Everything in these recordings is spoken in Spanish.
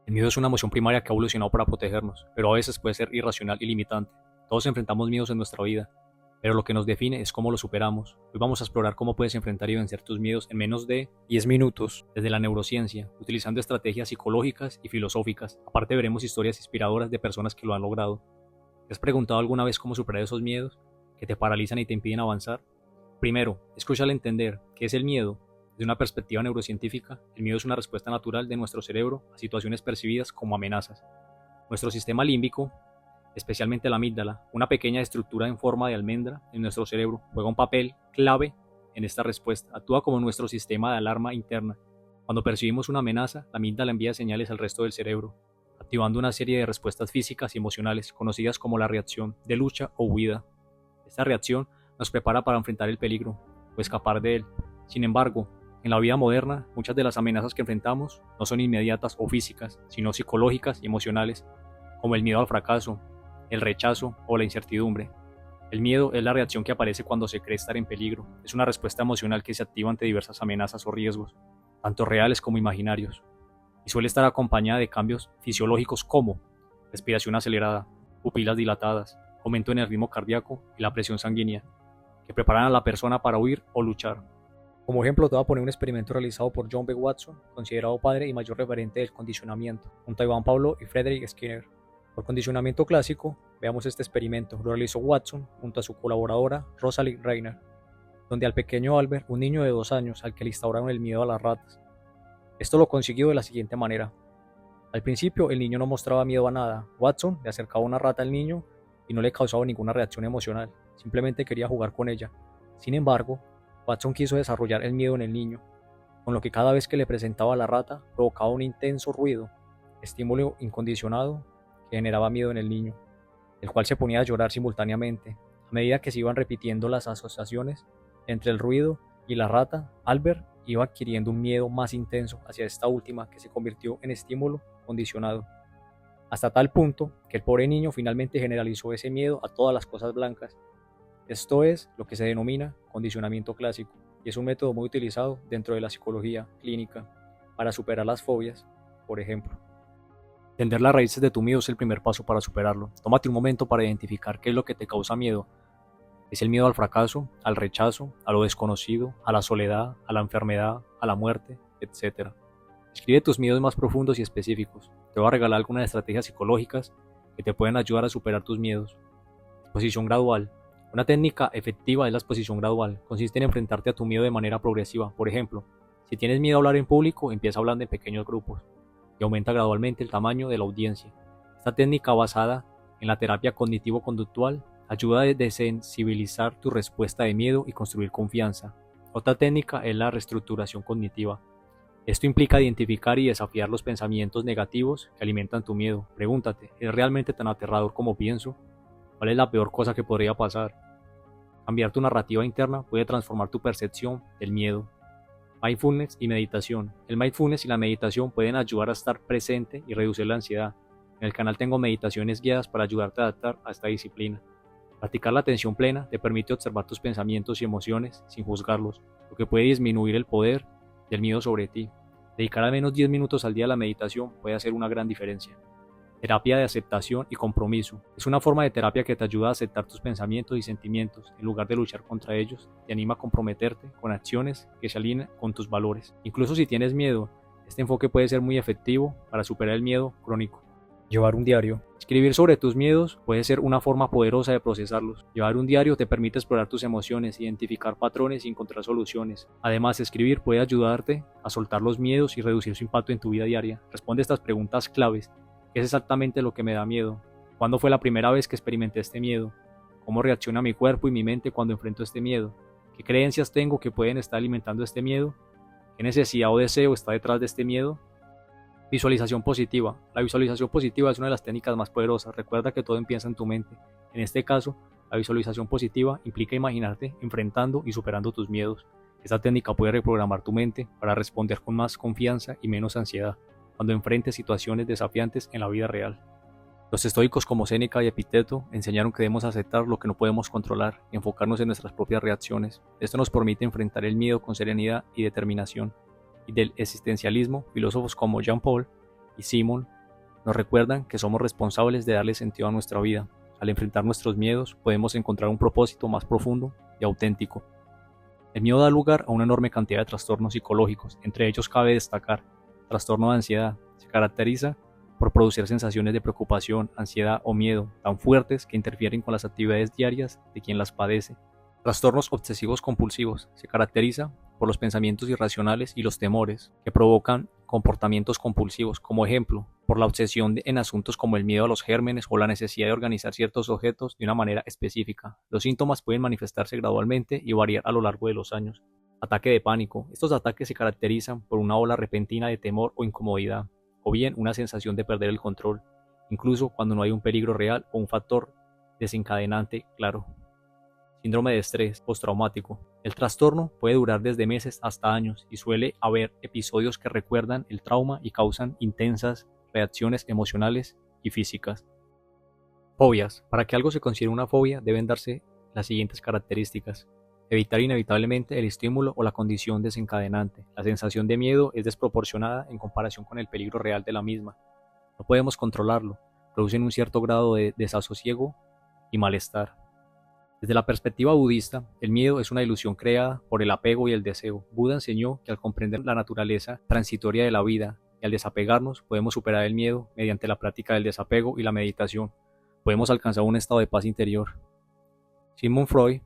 El miedo es una emoción primaria que ha evolucionado para protegernos, pero a veces puede ser irracional y limitante. Todos enfrentamos miedos en nuestra vida, pero lo que nos define es cómo los superamos. Hoy vamos a explorar cómo puedes enfrentar y vencer tus miedos en menos de 10 minutos, desde la neurociencia, utilizando estrategias psicológicas y filosóficas. Aparte veremos historias inspiradoras de personas que lo han logrado. ¿Te has preguntado alguna vez cómo superar esos miedos que te paralizan y te impiden avanzar? Primero, es crucial entender qué es el miedo. Desde una perspectiva neurocientífica, el miedo es una respuesta natural de nuestro cerebro a situaciones percibidas como amenazas. Nuestro sistema límbico, especialmente la amígdala, una pequeña estructura en forma de almendra en nuestro cerebro, juega un papel clave en esta respuesta. Actúa como nuestro sistema de alarma interna. Cuando percibimos una amenaza, la amígdala envía señales al resto del cerebro, activando una serie de respuestas físicas y emocionales conocidas como la reacción de lucha o huida. Esta reacción nos prepara para enfrentar el peligro o escapar de él. Sin embargo, en la vida moderna, muchas de las amenazas que enfrentamos no son inmediatas o físicas, sino psicológicas y emocionales, como el miedo al fracaso, el rechazo o la incertidumbre. El miedo es la reacción que aparece cuando se cree estar en peligro. Es una respuesta emocional que se activa ante diversas amenazas o riesgos, tanto reales como imaginarios, y suele estar acompañada de cambios fisiológicos como respiración acelerada, pupilas dilatadas, aumento en el ritmo cardíaco y la presión sanguínea, que preparan a la persona para huir o luchar. Como ejemplo, te voy a poner un experimento realizado por John B. Watson, considerado padre y mayor referente del condicionamiento, junto a Iván Pablo y Frederick Skinner. Por condicionamiento clásico, veamos este experimento. Lo realizó Watson junto a su colaboradora Rosalind Reiner, donde al pequeño Albert, un niño de 2 años al que le instauraron el miedo a las ratas. Esto lo consiguió de la siguiente manera. Al principio, el niño no mostraba miedo a nada. Watson le acercaba una rata al niño y no le causaba ninguna reacción emocional, simplemente quería jugar con ella. Sin embargo, Watson quiso desarrollar el miedo en el niño, con lo que cada vez que le presentaba la rata provocaba un intenso ruido, estímulo incondicionado que generaba miedo en el niño, el cual se ponía a llorar simultáneamente. A medida que se iban repitiendo las asociaciones entre el ruido y la rata, Albert iba adquiriendo un miedo más intenso hacia esta última, que se convirtió en estímulo condicionado, hasta tal punto que el pobre niño finalmente generalizó ese miedo a todas las cosas blancas. Esto es lo que se denomina condicionamiento clásico, y es un método muy utilizado dentro de la psicología clínica para superar las fobias, por ejemplo. Entender las raíces de tu miedo es el primer paso para superarlo. Tómate un momento para identificar qué es lo que te causa miedo. ¿Es el miedo al fracaso, al rechazo, a lo desconocido, a la soledad, a la enfermedad, a la muerte, etcétera? Escribe tus miedos más profundos y específicos. Te voy a regalar algunas estrategias psicológicas que te pueden ayudar a superar tus miedos. Exposición gradual. Una técnica efectiva es la exposición gradual. Consiste en enfrentarte a tu miedo de manera progresiva. Por ejemplo, si tienes miedo a hablar en público, empieza hablando en pequeños grupos y aumenta gradualmente el tamaño de la audiencia. Esta técnica, basada en la terapia cognitivo-conductual, ayuda a desensibilizar tu respuesta de miedo y construir confianza. Otra técnica es la reestructuración cognitiva. Esto implica identificar y desafiar los pensamientos negativos que alimentan tu miedo. Pregúntate, ¿es realmente tan aterrador como pienso? ¿Cuál es la peor cosa que podría pasar? Cambiar tu narrativa interna puede transformar tu percepción del miedo. Mindfulness y meditación. El mindfulness y la meditación pueden ayudar a estar presente y reducir la ansiedad. En el canal tengo meditaciones guiadas para ayudarte a adaptar a esta disciplina. Practicar la atención plena te permite observar tus pensamientos y emociones sin juzgarlos, lo que puede disminuir el poder del miedo sobre ti. Dedicar al menos 10 minutos al día a la meditación puede hacer una gran diferencia. Terapia de aceptación y compromiso. Es una forma de terapia que te ayuda a aceptar tus pensamientos y sentimientos. En lugar de luchar contra ellos, te anima a comprometerte con acciones que se alineen con tus valores. Incluso si tienes miedo, este enfoque puede ser muy efectivo para superar el miedo crónico. Llevar un diario. Escribir sobre tus miedos puede ser una forma poderosa de procesarlos. Llevar un diario te permite explorar tus emociones, identificar patrones y encontrar soluciones. Además, escribir puede ayudarte a soltar los miedos y reducir su impacto en tu vida diaria. Responde estas preguntas claves. ¿Qué es exactamente lo que me da miedo? ¿Cuándo fue la primera vez que experimenté este miedo? ¿Cómo reacciona mi cuerpo y mi mente cuando enfrento este miedo? ¿Qué creencias tengo que pueden estar alimentando este miedo? ¿Qué necesidad o deseo está detrás de este miedo? Visualización positiva. La visualización positiva es una de las técnicas más poderosas. Recuerda que todo empieza en tu mente. En este caso, la visualización positiva implica imaginarte enfrentando y superando tus miedos. Esta técnica puede reprogramar tu mente para responder con más confianza y menos ansiedad cuando enfrentes situaciones desafiantes en la vida real. Los estoicos como Séneca y Epicteto enseñaron que debemos aceptar lo que no podemos controlar y enfocarnos en nuestras propias reacciones. Esto nos permite enfrentar el miedo con serenidad y determinación. Y del existencialismo, filósofos como Jean Paul y Simon nos recuerdan que somos responsables de darle sentido a nuestra vida. Al enfrentar nuestros miedos, podemos encontrar un propósito más profundo y auténtico. El miedo da lugar a una enorme cantidad de trastornos psicológicos, entre ellos cabe destacar trastorno de ansiedad. Se caracteriza por producir sensaciones de preocupación, ansiedad o miedo tan fuertes que interfieren con las actividades diarias de quien las padece. Trastornos obsesivos compulsivos. Se caracteriza por los pensamientos irracionales y los temores que provocan comportamientos compulsivos, como ejemplo, por la obsesión en asuntos como el miedo a los gérmenes o la necesidad de organizar ciertos objetos de una manera específica. Los síntomas pueden manifestarse gradualmente y variar a lo largo de los años. Ataque de pánico. Estos ataques se caracterizan por una ola repentina de temor o incomodidad, o bien una sensación de perder el control, incluso cuando no hay un peligro real o un factor desencadenante claro. Síndrome de estrés postraumático. El trastorno puede durar desde meses hasta años y suele haber episodios que recuerdan el trauma y causan intensas reacciones emocionales y físicas. Fobias. Para que algo se considere una fobia deben darse las siguientes características. Evitar inevitablemente el estímulo o la condición desencadenante. La sensación de miedo es desproporcionada en comparación con el peligro real de la misma. No podemos controlarlo. Producen un cierto grado de desasosiego y malestar. Desde la perspectiva budista, el miedo es una ilusión creada por el apego y el deseo. Buda enseñó que al comprender la naturaleza transitoria de la vida y al desapegarnos, podemos superar el miedo mediante la práctica del desapego y la meditación. Podemos alcanzar un estado de paz interior. Sigmund Freud,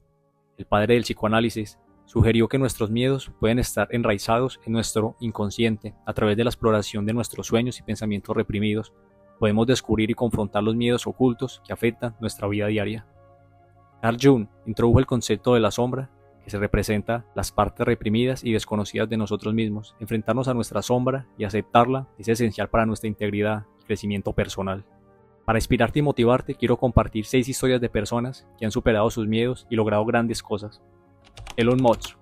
el padre del psicoanálisis, sugirió que nuestros miedos pueden estar enraizados en nuestro inconsciente. A través de la exploración de nuestros sueños y pensamientos reprimidos, podemos descubrir y confrontar los miedos ocultos que afectan nuestra vida diaria. Carl Jung introdujo el concepto de la sombra, que se representa las partes reprimidas y desconocidas de nosotros mismos. Enfrentarnos a nuestra sombra y aceptarla es esencial para nuestra integridad y crecimiento personal. Para inspirarte y motivarte, quiero compartir 6 historias de personas que han superado sus miedos y logrado grandes cosas. Elon Musk,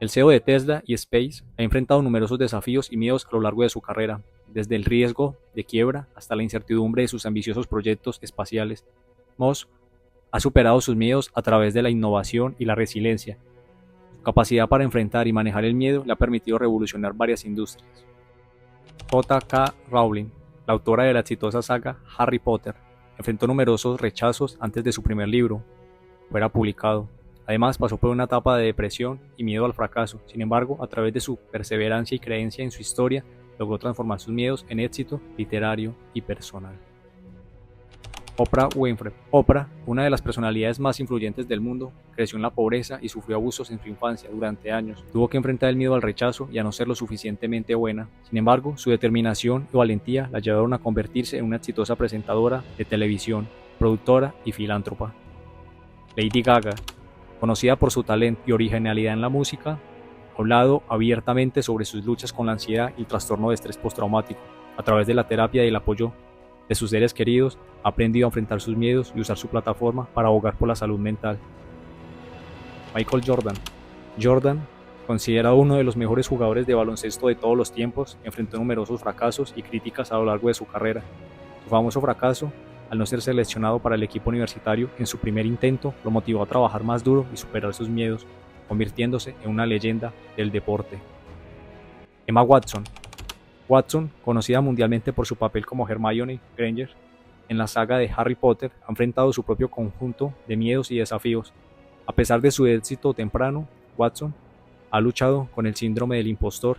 el CEO de Tesla y Space, ha enfrentado numerosos desafíos y miedos a lo largo de su carrera, desde el riesgo de quiebra hasta la incertidumbre de sus ambiciosos proyectos espaciales. Musk ha superado sus miedos a través de la innovación y la resiliencia. Su capacidad para enfrentar y manejar el miedo le ha permitido revolucionar varias industrias. J.K. Rowling, la autora de la exitosa saga Harry Potter, enfrentó numerosos rechazos antes de su primer libro fuera publicado. Además, pasó por una etapa de depresión y miedo al fracaso. Sin embargo, a través de su perseverancia y creencia en su historia, logró transformar sus miedos en éxito literario y personal. Oprah Winfrey. Oprah, una de las personalidades más influyentes del mundo, creció en la pobreza y sufrió abusos en su infancia durante años. Tuvo que enfrentar el miedo al rechazo y a no ser lo suficientemente buena. Sin embargo, su determinación y valentía la llevaron a convertirse en una exitosa presentadora de televisión, productora y filántropa. Lady Gaga, conocida por su talento y originalidad en la música, ha hablado abiertamente sobre sus luchas con la ansiedad y el trastorno de estrés postraumático. A través de la terapia y el apoyo de sus seres queridos, ha aprendido a enfrentar sus miedos y usar su plataforma para abogar por la salud mental. Michael Jordan. Jordan, considerado uno de los mejores jugadores de baloncesto de todos los tiempos, enfrentó numerosos fracasos y críticas a lo largo de su carrera. Su famoso fracaso, al no ser seleccionado para el equipo universitario en su primer intento, lo motivó a trabajar más duro y superar sus miedos, convirtiéndose en una leyenda del deporte. Emma Watson. Watson, conocida mundialmente por su papel como Hermione Granger en la saga de Harry Potter, ha enfrentado su propio conjunto de miedos y desafíos. A pesar de su éxito temprano, Watson ha luchado con el síndrome del impostor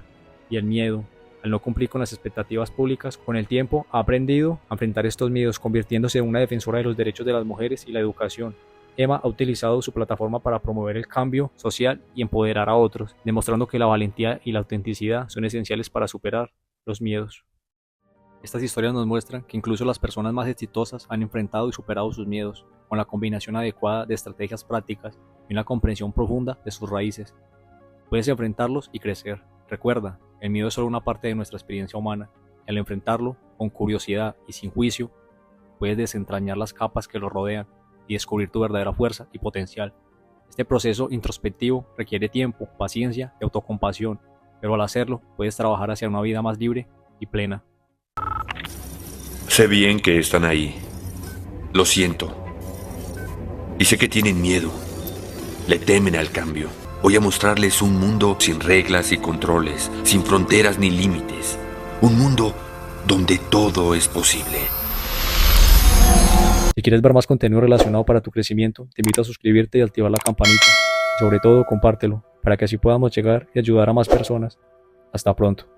y el miedo. Al no cumplir con las expectativas públicas, con el tiempo ha aprendido a enfrentar estos miedos, convirtiéndose en una defensora de los derechos de las mujeres y la educación. Emma ha utilizado su plataforma para promover el cambio social y empoderar a otros, demostrando que la valentía y la autenticidad son esenciales para superar los miedos. Estas historias nos muestran que incluso las personas más exitosas han enfrentado y superado sus miedos, con la combinación adecuada de estrategias prácticas y una comprensión profunda de sus raíces. Puedes enfrentarlos y crecer. Recuerda, el miedo es solo una parte de nuestra experiencia humana, y al enfrentarlo con curiosidad y sin juicio, puedes desentrañar las capas que lo rodean y descubrir tu verdadera fuerza y potencial. Este proceso introspectivo requiere tiempo, paciencia y autocompasión, pero al hacerlo puedes trabajar hacia una vida más libre y plena. Sé bien que están ahí. Lo siento. Y sé que tienen miedo. Le temen al cambio. Voy a mostrarles un mundo sin reglas y controles, sin fronteras ni límites. Un mundo donde todo es posible. Si quieres ver más contenido relacionado para tu crecimiento, te invito a suscribirte y activar la campanita. Y sobre todo, compártelo, para que así podamos llegar y ayudar a más personas. Hasta pronto.